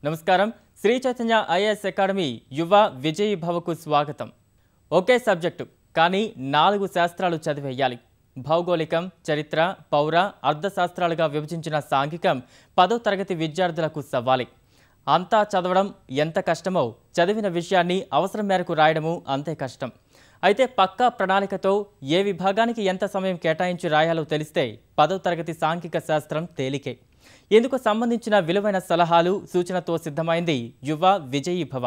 నమస్కారం Shri Chaitanya IAS academy యువ విజయీ భవకు స్వాగతం. ఒకే సబ్జెక్టు కానీ 4 శాస్త్రాలు చదివేయాలి. భౌగోళికం, చరిత్ర, పౌర, అర్థశాస్త్రాలుగా విభజించిన సాంఘికం 10వ తరగతి విద్యార్థులకు సవాలే. అంతా చదవడం ఎంత కష్టమో చదివిన విషయాన్ని అవసరం మేరకు రాయడము అంతే కష్టం. అయితే పక్కా ప్రణాళికతో ఏ విభాగానికి ఎంత సమయం కేటాయించి రాయాలో తెలిస్తే 10వ తరగతి సాంఘిక శాస్త్రం తేలికే. ఇందుకు సంబంధించిన విలువైన సలహాలు, సూచనతో సిద్ధమైంది యువ విజయీ భవ.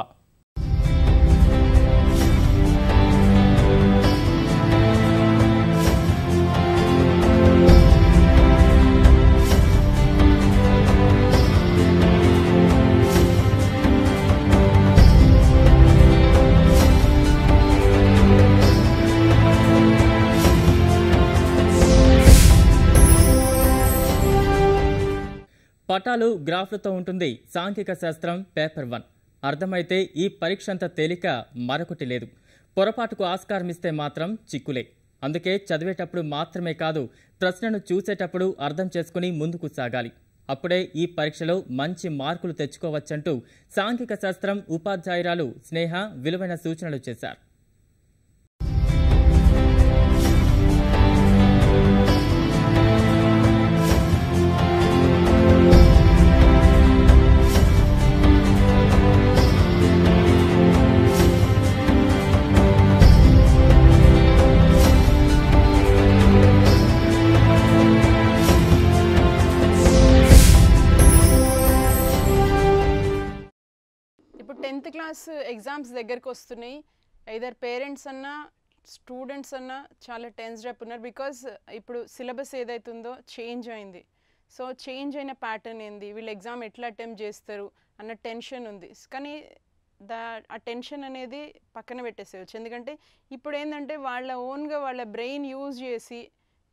పటాలు, గ్రాఫ్లతో ఉంటుంది సాంఘిక శాస్త్రం పేపర్ 1. అర్థమైతే ఈ పరీక్ష అంత తేలిక మరొకటి లేదు. పొరపాటుకు ఆస్కారమిస్తే మాత్రం చిక్కులే. అందుకే చదివేటప్పుడు మాత్రమే కాదు, ప్రశ్నను చూసేటప్పుడు అర్థం చేసుకుని ముందుకు సాగాలి. అప్పుడే ఈ పరీక్షలో మంచి మార్కులు తెచ్చుకోవచ్చంటూ సాంఘిక శాస్త్రం ఉపాధ్యాయురాలు స్నేహ విలువైన సూచనలు చేశారు. ఇప్పుడు 10th క్లాస్ ఎగ్జామ్స్ దగ్గరికి వస్తున్నాయి. ఐదర్ పేరెంట్స్ అన్నా స్టూడెంట్స్ అన్నా చాలా టెన్స్డ్ అప్ ఉన్నారు. బికాజ్ ఇప్పుడు సిలబస్ ఏదైతుందో చేంజ్ అయింది. సో చేంజ్ అయిన ప్యాటర్న్ ఏంది, వీళ్ళు ఎగ్జామ్ ఎట్లా అటెంప్ట్ చేస్తారు అన్న టెన్షన్ ఉంది. కానీ ఆ టెన్షన్ అనేది పక్కన పెట్టేసేయచ్చు. ఎందుకంటే ఇప్పుడు ఏంటంటే వాళ్ళ ఓన్గా వాళ్ళ బ్రెయిన్ యూజ్ చేసి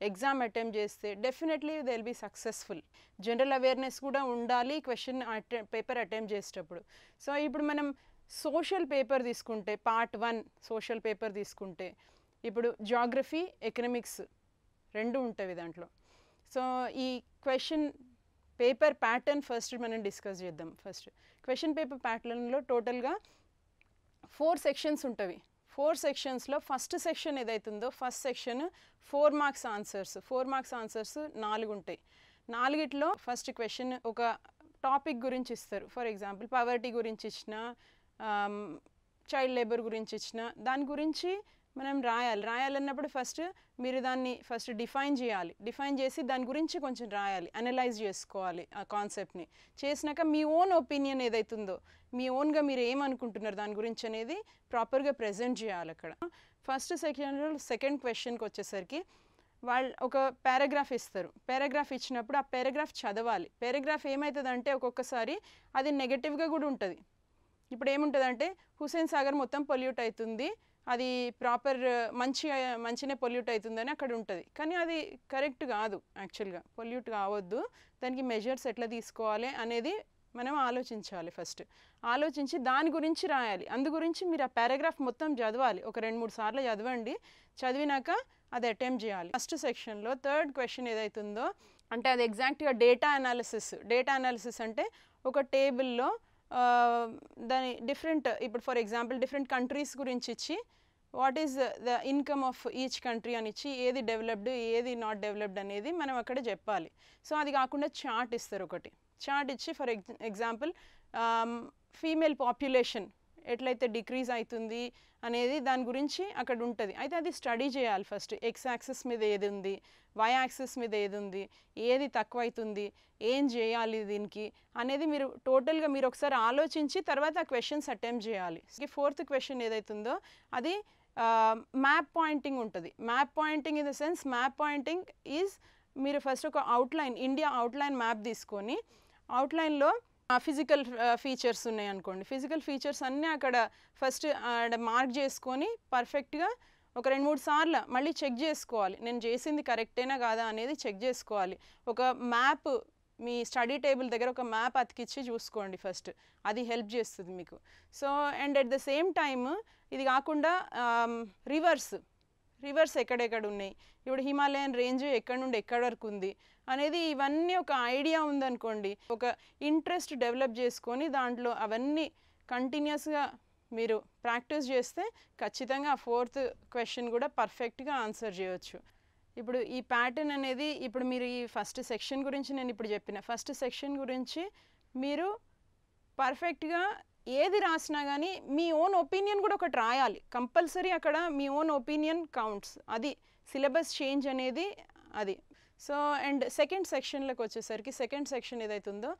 ఎగ్జామ్ అటెంప్ట్ చేస్తే definitely they will be successful. General awareness కూడా ఉండాలి క్వశ్చన్ పేపర్ అటెంప్ట్ చేసేటప్పుడు. సో ఇప్పుడు మనం సోషల్ పేపర్ తీసుకుంటే, పార్ట్ 1 సోషల్ పేపర్ తీసుకుంటే, ఇప్పుడు జాగ్రఫీ, ఎకనామిక్స్ రెండు ఉంటాయి దాంట్లో. సో ఈ క్వశ్చన్ పేపర్ ప్యాటర్న్ ఫస్ట్ మనం డిస్కస్ చేద్దాం. ఫస్ట్ క్వశ్చన్ పేపర్ ప్యాటర్న్లో టోటల్గా 4 సెక్షన్స్ ఉంటుంది. 4 సెక్షన్స్లో ఫస్ట్ సెక్షన్ ఏదైతుందో first section 4 marks answers. 4 marks answers 4 ఉంటాయి. 4ట్లో ఫస్ట్ క్వశ్చన్ ఒక టాపిక్ గురించి ఇస్తారు. ఫర్ ఎగ్జాంపుల్ పవర్టీ గురించి ఇచ్చిన, చైల్డ్ లేబర్ గురించి ఇచ్చిన, దాని గురించి మనం రాయాలన్నప్పుడు ఫస్ట్ మీరు దాన్ని ఫస్ట్ డిఫైన్ చేయాలి. డిఫైన్ చేసి దాని గురించి కొంచెం రాయాలి, అనలైజ్ చేసుకోవాలి ఆ కాన్సెప్ట్ని. చేసినాక మీ ఓన్ ఒపీనియన్ ఏదైతుందో, మీ ఓన్గా మీరు ఏమనుకుంటున్నారు దాని గురించి అనేది ప్రాపర్గా ప్రజెంట్ చేయాలి అక్కడ. ఫస్ట్ సెక్షన్లో సెకండ్ క్వశ్చన్కి వచ్చేసరికి వాళ్ళు ఒక పారాగ్రాఫ్ ఇస్తారు. పారాగ్రాఫ్ ఇచ్చినప్పుడు ఆ పారాగ్రాఫ్ చదవాలి. పారాగ్రాఫ్ ఏమవుతుందంటే ఒక్కొక్కసారి అది నెగటివ్గా కూడా ఉంటుంది. ఇప్పుడు ఏముంటుందంటే హుస్సేన్ సాగర్ మొత్తం పొల్యూట్ అవుతుంది, అది ప్రాపర్ మంచినే పొల్యూట్ అవుతుందని అక్కడ ఉంటుంది. కానీ అది కరెక్ట్ కాదు. యాక్చువల్గా పొల్యూట్ కావద్దు, దానికి మెజర్స్ ఎట్లా తీసుకోవాలి అనేది మనం ఆలోచించాలి. ఫస్ట్ ఆలోచించి దాని గురించి రాయాలి. అందు గురించి మీరు ఆ పారాగ్రాఫ్ మొత్తం చదవాలి. ఒక 2-3 సార్లు చదవండి. చదివినాక అది అటెంప్ట్ చేయాలి. ఫస్ట్ సెక్షన్లో థర్డ్ క్వశ్చన్ ఏదైతుందో అంటే అది ఎగ్జాక్ట్గా డేటా అనాలిసిస్. డేటా అనాలిసిస్ అంటే ఒక టేబుల్లో దాని డిఫరెంట్, ఇప్పుడు ఫర్ ఎగ్జాంపుల్ డిఫరెంట్ కంట్రీస్ గురించి ఇచ్చి what is the income of each country అని ఇచ్చి ఏది డెవలప్డ్ ఏది నాట్ డెవలప్డ్ అనేది మనం అక్కడ చెప్పాలి. సో అది కాకుండా చార్ట్ ఇస్తారు. ఒకటి చార్ట్ ఇచ్చి ఫర్ ఎగ్జాంపుల్ ఫీమేల్ పాపులేషన్ ఎట్లయితే డిక్రీజ్ అవుతుంది అనేది దాని గురించి అక్కడ ఉంటుంది. అయితే అది స్టడీ చేయాలి. ఫస్ట్ ఎక్స్ యాక్సిస్ మీద ఏది ఉంది, వై యాక్సిస్ మీద ఏది ఉంది, ఏది తక్కువ అవుతుంది, ఏం చేయాలి దీనికి అనేది మీరు టోటల్గా మీరు ఒకసారి ఆలోచించి తర్వాత ఆ క్వశ్చన్స్ అటెంప్ట్ చేయాలి. ఫోర్త్ క్వశ్చన్ ఏదైతుందో అది మ్యాప్ పాయింటింగ్ ఉంటుంది. Map pointing in the sense, map pointing is మీరు ఫస్ట్ ఒక అవుట్లైన్, ఇండియా అవుట్లైన్ మ్యాప్ తీసుకొని అవుట్లైన్లో ఫిజికల్ ఫీచర్స్ ఉన్నాయి అనుకోండి. ఫిజికల్ ఫీచర్స్ అన్నీ అక్కడ ఫస్ట్ మార్క్ చేసుకొని పర్ఫెక్ట్గా ఒక 2-3 సార్లు మళ్ళీ చెక్ చేసుకోవాలి. నేను చేసింది కరెక్టేనా కాదా అనేది చెక్ చేసుకోవాలి. ఒక మ్యాప్ మీ స్టడీ టేబుల్ దగ్గర ఒక మ్యాప్ అతికిచ్చి చూసుకోండి ఫస్ట్. అది హెల్ప్ చేస్తుంది మీకు. So and at the same time ఇది కాకుండా రివర్స్ ఎక్కడెక్కడ ఉన్నాయి, ఇప్పుడు హిమాలయన్ రేంజ్ ఎక్కడి నుండి ఎక్కడి వరకు ఉంది అనేది ఇవన్నీ ఒక ఐడియా ఉందనుకోండి, ఒక ఇంట్రెస్ట్ డెవలప్ చేసుకొని దాంట్లో అవన్నీ కంటిన్యూస్గా మీరు ప్రాక్టీస్ చేస్తే ఖచ్చితంగా ఆ 4th క్వశ్చన్ కూడా పర్ఫెక్ట్గా ఆన్సర్ చేయవచ్చు. ఇప్పుడు ఈ ప్యాటర్న్ అనేది ఇప్పుడు మీరు ఈ ఫస్ట్ సెక్షన్ గురించి నేను ఇప్పుడు చెప్పిన ఫస్ట్ సెక్షన్ గురించి మీరు పర్ఫెక్ట్గా ఏది రాసినా కానీ మీ ఓన్ ఒపీనియన్ కూడా ఒకటి రాయాలి కంపల్సరీ. అక్కడ మీ ఓన్ ఒపీనియన్ కౌంట్స్, అది సిలబస్ చేంజ్ అనేది అది. సో అండ్ సెకండ్ సెక్షన్లోకి వచ్చేసరికి సెకండ్ సెక్షన్ ఏదైతుందో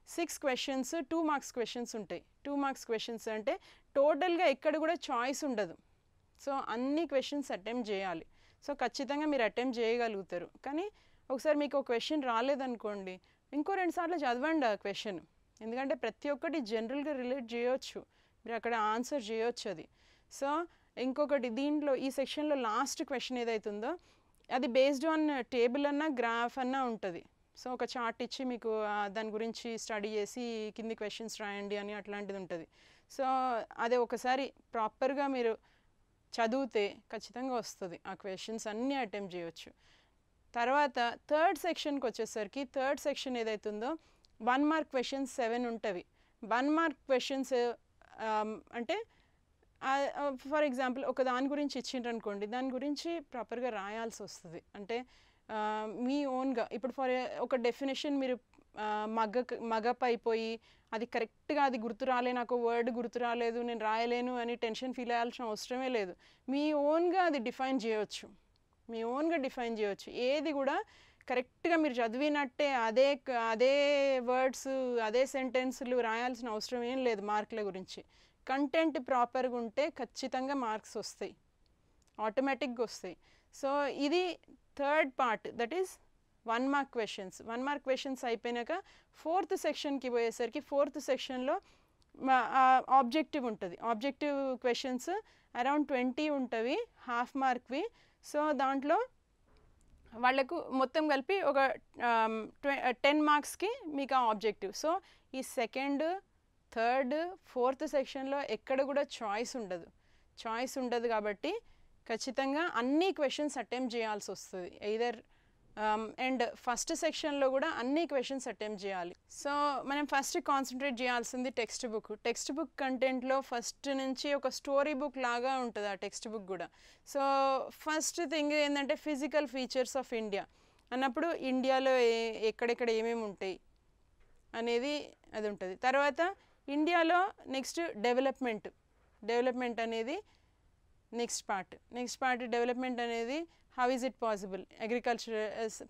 6 క్వశ్చన్స్ 2 మార్క్స్ క్వశ్చన్స్ ఉంటాయి. 2 మార్క్స్ క్వశ్చన్స్ అంటే టోటల్గా ఎక్కడ కూడా చాయిస్ ఉండదు. సో అన్ని క్వశ్చన్స్ అటెంప్ట్ చేయాలి. సో ఖచ్చితంగా మీరు అటెంప్ట్ చేయగలుగుతారు. కానీ ఒకసారి మీకు ఒక క్వశ్చన్ రాలేదనుకోండి, ఇంకో 2 సార్లు చదవండి ఆ క్వశ్చన్, ఎందుకంటే ప్రతి ఒక్కటి జనరల్గా రిలేట్ చేయొచ్చు, మీరు అక్కడ ఆన్సర్ చేయొచ్చు అది. సో ఇంకొకటి దీంట్లో ఈ సెక్షన్లో లాస్ట్ క్వశ్చన్ ఏదైతుందో అది బేస్డ్ ఆన్ టేబుల్ అన్నా గ్రాఫ్ అన్నా ఉంటుంది. సో ఒక చార్ట్ ఇచ్చి మీకు దాని గురించి స్టడీ చేసి కింది క్వశ్చన్స్ రాయండి అని అట్లాంటిది ఉంటుంది. సో అదే ఒకసారి ప్రాపర్గా మీరు చదివితే ఖచ్చితంగా వస్తుంది, ఆ క్వశ్చన్స్ అన్నీ అటెంప్ట్ చేయొచ్చు. తర్వాత థర్డ్ సెక్షన్కి వచ్చేసరికి థర్డ్ సెక్షన్ ఏదైతుందో 1 మార్క్ క్వశ్చన్స్ 7 ఉంటవి. 1 మార్క్ క్వశ్చన్స్ అంటే ఫర్ ఎగ్జాంపుల్ ఒక దాని గురించి ఇచ్చిండ్రు అనుకోండి, దాని గురించి ప్రాపర్గా రాయాల్సి వస్తుంది. అంటే మీ ఓన్గా ఇప్పుడు ఫర్ ఒక డెఫినేషన్ మీరు మగప్ అయిపోయి అది కరెక్ట్గా అది గుర్తు రాలే, నాకు వర్డ్ గుర్తు రాలేదు, నేను రాయలేను అని టెన్షన్ ఫీల్ అయ్యాల్సిన అవసరమే లేదు. మీ ఓన్గా అది డిఫైన్ చేయవచ్చు, మీ ఓన్గా డిఫైన్ చేయవచ్చు. ఏది కూడా కరెక్ట్గా మీరు చదివినట్టే అదే అదే వర్డ్స్ అదే సెంటెన్స్లు రాయాల్సిన అవసరం ఏం లేదు. మార్కుల గురించి కంటెంట్ ప్రాపర్గా ఉంటే ఖచ్చితంగా మార్క్స్ వస్తాయి, ఆటోమేటిక్గా వస్తాయి. సో ఇది third part, that is 1 mark questions. 1 mark questions అయిపోయినాక 4th సెక్షన్కి పోయేసరికి 4th సెక్షన్లో ఆబ్జెక్టివ్ ఉంటుంది. ఆబ్జెక్టివ్ క్వశ్చన్స్ అరౌండ్ 20 ఉంటవి, హాఫ్ మార్క్వి. సో దాంట్లో వాళ్ళకు మొత్తం కలిపి ఒక 10 మార్క్స్కి మీకు ఆ ఆబ్జెక్టివ్. సో ఈ సెకండ్, థర్డ్, 4th సెక్షన్లో ఎక్కడ కూడా చాయిస్ ఉండదు కాబట్టి ఖచ్చితంగా అన్ని క్వశ్చన్స్ అటెంప్ట్ చేయాల్సి వస్తుంది. ఎయిదర్ అండ్ ఫస్ట్ సెక్షన్లో కూడా అన్ని క్వశ్చన్స్ అటెంప్ట్ చేయాలి. సో మనం ఫస్ట్ కాన్సన్ట్రేట్ చేయాల్సింది టెక్స్ట్ బుక్. టెక్స్ట్ బుక్ కంటెంట్లో ఫస్ట్ నుంచి ఒక స్టోరీ బుక్ లాగా ఉంటుంది ఆ టెక్స్ట్ బుక్ కూడా. సో ఫస్ట్ థింగ్ ఏంటంటే ఫిజికల్ ఫీచర్స్ ఆఫ్ ఇండియా అన్నప్పుడు ఇండియాలో ఎక్కడెక్కడ ఏమేమి ఉంటాయి అనేది అది ఉంటుంది. తర్వాత ఇండియాలో నెక్స్ట్ డెవలప్మెంట్ అనేది నెక్స్ట్ పార్ట్ డెవలప్మెంట్ అనేది how is it possible, agriculture,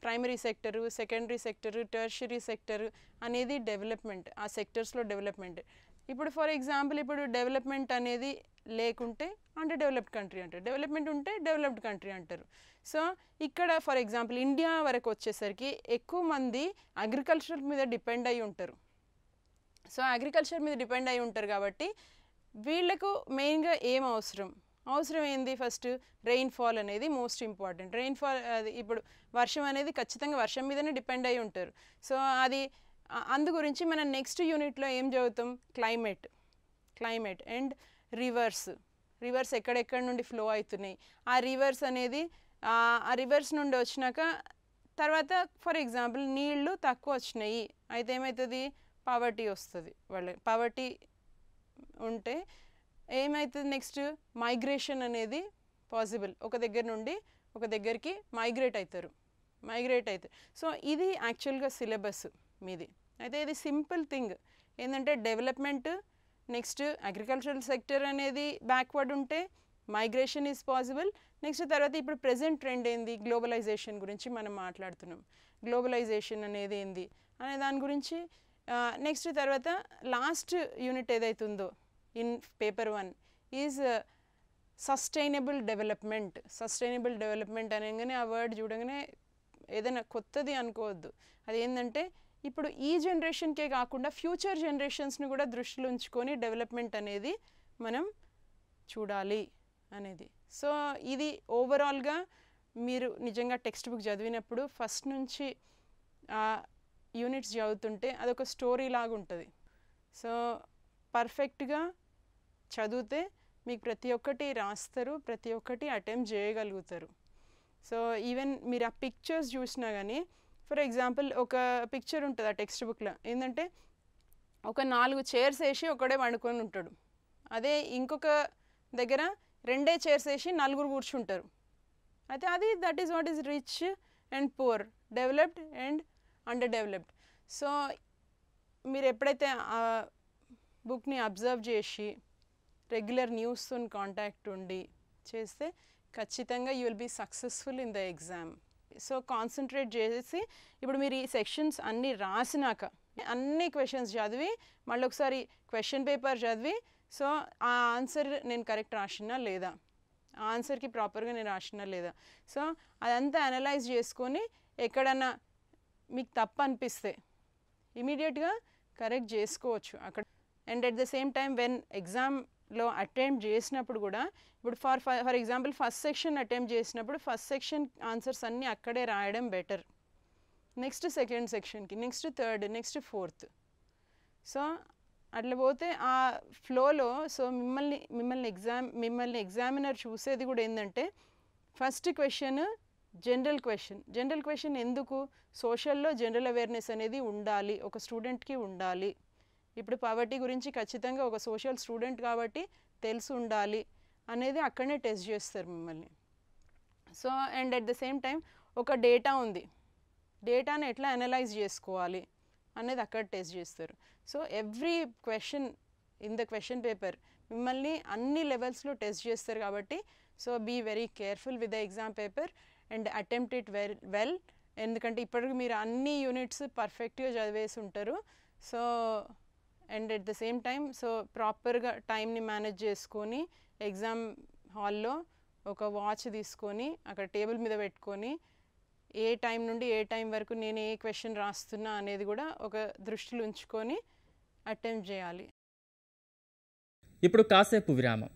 primary sector, secondary sector, tertiary sector అనేది డెవలప్మెంట్, ఆ సెక్టర్స్లో డెవలప్మెంట్. ఇప్పుడు ఫర్ ఎగ్జాంపుల్ ఇప్పుడు డెవలప్మెంట్ అనేది లేకుంటే అంటే డెవలప్డ్ కంట్రీ అంటారు, డెవలప్మెంట్ ఉంటే డెవలప్డ్ కంట్రీ అంటారు. సో ఇక్కడ ఫర్ ఎగ్జాంపుల్ ఇండియా వరకు వచ్చేసరికి ఎక్కువ మంది అగ్రికల్చర్ మీద డిపెండ్ అయి ఉంటారు. సో అగ్రికల్చర్ మీద డిపెండ్ అయి ఉంటారు కాబట్టి వీళ్ళకు మెయిన్గా ఏం అవసరం ఏంది, ఫస్ట్ రెయిన్ఫాల్ అనేది మోస్ట్ ఇంపార్టెంట్. రెయిన్ఫాల్ అది ఇప్పుడు వర్షం అనేది ఖచ్చితంగా వర్షం మీదనే డిపెండ్ అయి ఉంటారు. సో అది అందు గురించి మనం నెక్స్ట్ యూనిట్లో ఏం చదువుతాం, క్లైమేట్ అండ్ రివర్స్ ఎక్కడెక్కడ నుండి ఫ్లో అవుతున్నాయి, ఆ రివర్స్ అనేది ఆ రివర్స్ నుండి వచ్చినాక తర్వాత ఫర్ ఎగ్జాంపుల్ నీళ్ళు తక్కువ వచ్చినాయి అయితే ఏమవుతుంది, పావర్టీ వస్తుంది. పావర్టీ ఉంటే ఏమవుతుంది, నెక్స్ట్ మైగ్రేషన్ అనేది పాసిబుల్, ఒక దగ్గర నుండి ఒక దగ్గరికి మైగ్రేట్ అవుతారు. సో ఇది యాక్చువల్గా సిలబస్ మీది. అయితే ఇది సింపుల్ థింగ్ ఏంటంటే డెవలప్మెంట్, నెక్స్ట్ అగ్రికల్చరల్ సెక్టర్ అనేది బ్యాక్వర్డ్ ఉంటే మైగ్రేషన్ ఈజ్ పాసిబుల్. నెక్స్ట్ తర్వాత ఇప్పుడు ప్రెజెంట్ ట్రెండ్ ఏంది, గ్లోబలైజేషన్ గురించి మనం మాట్లాడుతున్నాం. గ్లోబలైజేషన్ అనేది ఏంది అనే దాని గురించి నెక్స్ట్ తర్వాత లాస్ట్ యూనిట్ ఏదైతుందో in paper 1 is sustainable development అనగానే ఆ వర్డ్ చూడగానే ఏదైనా కొత్తది అనుకోవద్దు. అది ఏంటంటే ఇప్పుడు ఈ జనరేషన్కే కాకుండా ఫ్యూచర్ జనరేషన్స్ని కూడా దృష్టిలో ఉంచుకొని డెవలప్మెంట్ అనేది మనం చూడాలి అనేది. సో ఇది ఓవరాల్గా మీరు నిజంగా టెక్స్ట్ బుక్ చదివినప్పుడు ఫస్ట్ నుంచి యూనిట్స్ చదువుతుంటే అదొక స్టోరీ లాగా ఉంటుంది. సో పర్ఫెక్ట్గా చదివితే మీకు ప్రతి ఒక్కటి రాస్తారు, ప్రతి ఒక్కటి అటెంప్ట్ చేయగలుగుతారు. సో ఈవెన్ మీరు ఆ పిక్చర్స్ చూసినా కానీ, ఫర్ ఎగ్జాంపుల్ ఒక పిక్చర్ ఉంటుంది ఆ టెక్స్ట్ బుక్లో, ఏంటంటే ఒక 4 చైర్స్ వేసి ఒకడే వండుకొని ఉంటాడు. అదే ఇంకొక దగ్గర 2 చైర్స్ వేసి 4 కూర్చుంటారు. అయితే అది that is what is rich and poor, developed and under developed. So మీరు ఎప్పుడైతే ఆ బుక్ని అబ్జర్వ్ చేసి రెగ్యులర్ న్యూస్తో కాంటాక్ట్ ఉండి చేస్తే ఖచ్చితంగా you will be successful in the exam. So concentrate చేసి ఇప్పుడు మీరు ఈ సెక్షన్స్ అన్నీ రాసినాక అన్ని క్వశ్చన్స్ చదివి మళ్ళీ ఒకసారి క్వశ్చన్ పేపర్ చదివి, సో ఆ ఆన్సర్ నేను కరెక్ట్ రాసినా లేదా, ఆ ఆన్సర్కి ప్రాపర్గా నేను రాసినా లేదా, సో అదంతా అనలైజ్ చేసుకొని ఎక్కడన్నా మీకు తప్పు అనిపిస్తే ఇమీడియట్గా కరెక్ట్ చేసుకోవచ్చు అక్కడ. And at the same time when ఎగ్జామ్లో అటెంప్ట్ చేసినప్పుడు కూడా, ఇప్పుడు for example first section attempt చేసినప్పుడు ఫస్ట్ సెక్షన్ ఆన్సర్స్ అన్నీ అక్కడే రాయడం బెటర్. నెక్స్ట్ సెకండ్ సెక్షన్కి, next third, next fourth. So అట్లా పోతే ఆ ఫ్లోలో సో మిమ్మల్ని ఎగ్జామినర్ చూసేది కూడా ఏంటంటే ఫస్ట్ క్వశ్చన్ జనరల్ క్వశ్చన్ ఎందుకు, సోషల్లో జనరల్ అవేర్నెస్ అనేది ఉండాలి, ఒక స్టూడెంట్కి ఉండాలి. ఇప్పుడు పవర్టీ గురించి ఖచ్చితంగా ఒక సోషల్ స్టూడెంట్ కాబట్టి తెలిసి ఉండాలి అనేది అక్కడనే టెస్ట్ చేస్తారు మిమ్మల్ని. So and at the same time ఒక డేటా ఉంది, డేటాని ఎట్లా అనలైజ్ చేసుకోవాలి అనేది అక్కడ టెస్ట్ చేస్తారు. So every question in the question paper మిమ్మల్ని అన్ని లెవెల్స్లో టెస్ట్ చేస్తారు కాబట్టి so be very careful with the exam paper and attempt it well. ఎందుకంటే ఇప్పటికి మీరు అన్ని యూనిట్స్ పర్ఫెక్ట్గా చదివేసి ఉంటారు. So and at the same time so ప్రాపర్గా టైంని మేనేజ్ చేసుకొని ఎగ్జామ్ హాల్లో ఒక వాచ్ తీసుకొని అక్కడ టేబుల్ మీద పెట్టుకొని ఏ టైం నుండి ఏ టైం వరకు నేను ఏ క్వశ్చన్ రాస్తున్నా అనేది కూడా ఒక దృష్టిలో ఉంచుకొని అటెంప్ట్ చేయాలి. ఇప్పుడు కాసేపు విరామం.